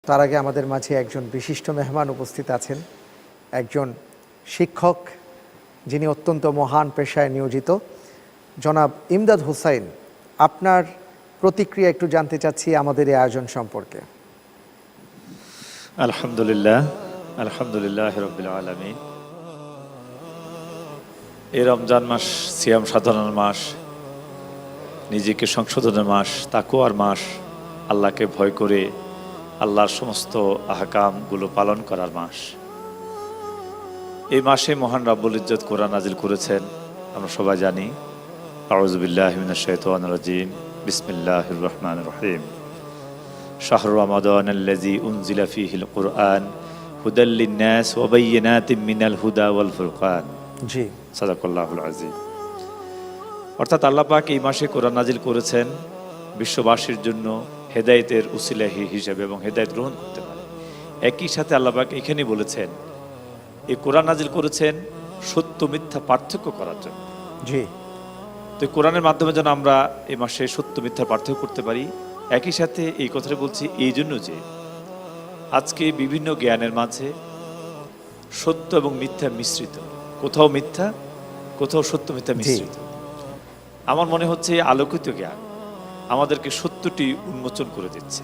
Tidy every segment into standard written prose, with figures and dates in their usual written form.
তার আগে আমাদের মাঝে একজন বিশিষ্ট মেহমান উপস্থিত আছেন, একজন শিক্ষক যিনি অত্যন্ত মহান পেশায় নিয়োজিত, জনাব ইমদাদ হোসাইন। আপনার প্রতিক্রিয়া একটু জানতে চাচ্ছি আমাদের এই আয়োজন সম্পর্কে। আলহামদুলিল্লাহ, আলহামদুলিল্লাহ রাব্বিল আলামিন। এই রমজান মাস সিয়াম সাধনার মাস, নিজেকে সংশোধনের মাস, তাকওয়ার মাস, আল্লাহকে ভয় করে আল্লাহর সমস্ত আহকামগুলো পালন করার মাস। এই মাসে মহান রাব্বুল ইজ্জত কোরআন নাজিল করেছেন, আমরা সবাই জানি। আউযু বিল্লাহি মিনাশ শাইতানির রাজিম, বিসমিল্লাহির রহমানির রহিম। শাহরু রমাদানাল্লাযী উনজিলা ফীহিল কুরআন হুদাল লিন-নাস ওয়া বায়্যিনাতিম মিনাল হুদা ওয়াল ফুরকান। জি, সাদাকাল্লাহুল আযীম। অর্থাৎ আল্লাহ পাক এই মাসে কোরআন নাজিল করেছেন বিশ্ববাসীর জন্য হেদায়েতের উসিলা হিসেবে এবং হেদায়েত গ্রহণ করতে পারে। একই সাথে আল্লাহ পাক এখানে বলেছেন এই কোরআন নাজিল করেছেন সত্য মিথ্যা পার্থক্য করার জন্য। জি, তো কোরআনের মাধ্যমে যেন আমরা এই মাসে সত্য মিথ্যার পার্থক্য করতে পারি। একই সাথে এই কথাটা বলছি এই জন্য যে আজকে বিভিন্ন জ্ঞানের মাঝে সত্য এবং মিথ্যা মিশ্রিত, কোথাও মিথ্যা, কোথাও সত্য মিথ্যা মিশ্রিত। আমার মনে হচ্ছে এই আলোকিত জ্ঞান আমাদেরকে সত্যটি উন্মোচন করে দিচ্ছে,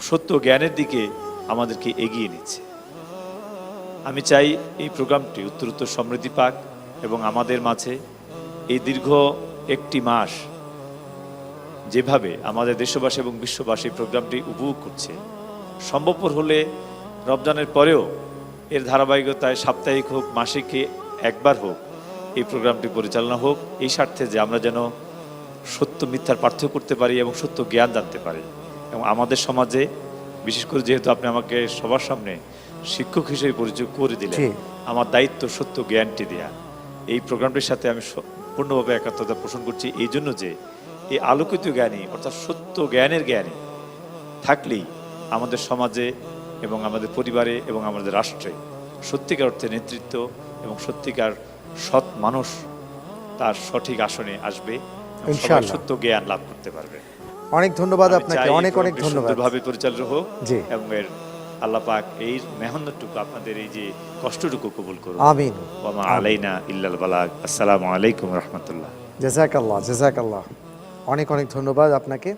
সত্য জ্ঞানের দিকে আমাদেরকে এগিয়ে নিচ্ছে। আমি চাই এই প্রোগ্রামটি উত্তরোত্তর সমৃদ্ধি পাক এবং আমাদের মাঝে এই দীর্ঘ একটি মাস যেভাবে আমাদের দেশবাসী এবং বিশ্ববাসী প্রোগ্রামটি উপভোগ করছে, সম্ভবপর হলে রমজানের পরেও এর ধারাবাহিকতায় সাপ্তাহিক হোক, মাসিকে একবার হোক এই প্রোগ্রামটি পরিচালনা হোক, এই স্বার্থে যে আমরা যেন সত্য মিথ্যার পার্থক্য করতে পারি এবং সত্য জ্ঞান জানতে পারি। এবং আমাদের সমাজে বিশেষ করে যেহেতু আপনি আমাকে সবার সামনে শিক্ষক হিসেবে পরিচয় করে দিলেন, আমার দায়িত্ব সত্য জ্ঞানটি দেয়া। এই প্রোগ্রামটির সাথে আমি পূর্ণভাবে একাত্মতা পোষণ করছি এই জন্য যে এই আলোকিত জ্ঞানী অর্থাৎ সত্য জ্ঞানের জ্ঞানী থাকলেই আমাদের সমাজে এবং আমাদের পরিবারে এবং আমাদের রাষ্ট্রে সত্যিকার অর্থে নেতৃত্ব এবং সত্যিকার সৎ মানুষ তার সঠিক আসনে আসবে, ইনশাআল্লাহ সত্য জ্ঞান লাভ করতে পারবে। অনেক ধন্যবাদ আপনাকে, অনেক অনেক ধন্যবাদ। সুন্দরভাবে পরিচালিত হোক জি, এবং এর আল্লাহ পাক এই মেহনতটুকু আপনাদের এই যে কষ্টটুকু কবুল করুন। আমিন। ওয়া মা আলাইনা ইল্লাল বালাগ। আসসালামু আলাইকুম রাহমাতুল্লাহ। জাযাকাল্লাহ, জাযাকাল্লাহ। অনেক অনেক ধন্যবাদ আপনাকে।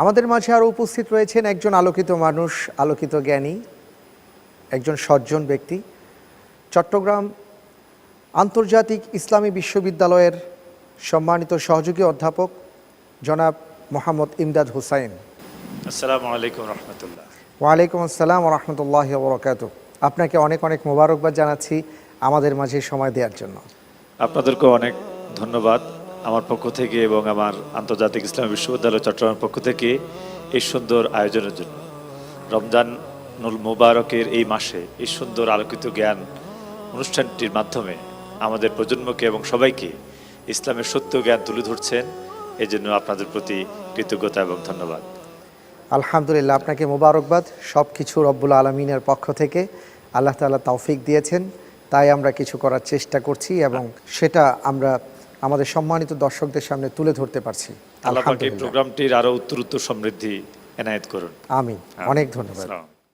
আমাদের মাঝে আরও উপস্থিত রয়েছেন একজন আলোকিত মানুষ, আলোকিত জ্ঞানী, একজন সজ্জন ব্যক্তি, চট্টগ্রাম আন্তর্জাতিক ইসলামী বিশ্ববিদ্যালয়ের সম্মানিত সহযোগী অধ্যাপক জনাব মোহাম্মদ ইমদাদ হোসাইন। আসসালামু আলাইকুম রাহমাতুল্লাহ। ওয়ালাইকুম আসসালাম ওয়া রাহমাতুল্লাহি ওয়া বারাকাতুহু। আপনাকে অনেক অনেক মোবারকবাদ জানাচ্ছি আমাদের মাঝে সময় দেওয়ার জন্য। আপনাদেরকে অনেক ধন্যবাদ আমার পক্ষ থেকে এবং আমার আন্তর্জাতিক ইসলামী বিশ্ববিদ্যালয় চট্টগ্রামের পক্ষ থেকে এই সুন্দর আয়োজনের জন্য। রমজানুল মুবারকের এই মাসে এই সুন্দর আলোকিত জ্ঞান অনুষ্ঠানটির মাধ্যমে আমাদের প্রজন্মকে এবং সবাইকে ইসলামের সত্য জ্ঞান তুলে ধরছেন, এই জন্য আপনাদের প্রতি কৃতজ্ঞতা এবং ধন্যবাদ। আলহামদুলিল্লাহ, আপনাকে মোবারকবাদ। সব কিছু রব্বুল আলমিনের পক্ষ থেকে আল্লাহ তাআলা তৌফিক দিয়েছেন, তাই আমরা কিছু করার চেষ্টা করছি এবং সেটা আমরা আমাদের সম্মানিত দর্শকদের সামনে তুলে ধরতে পারছি। আল্লাহ পাক এই প্রোগ্রামটির আরো উত্তরোত্তর সমৃদ্ধি এনায়েত করুন। আমিন। অনেক ধন্যবাদ।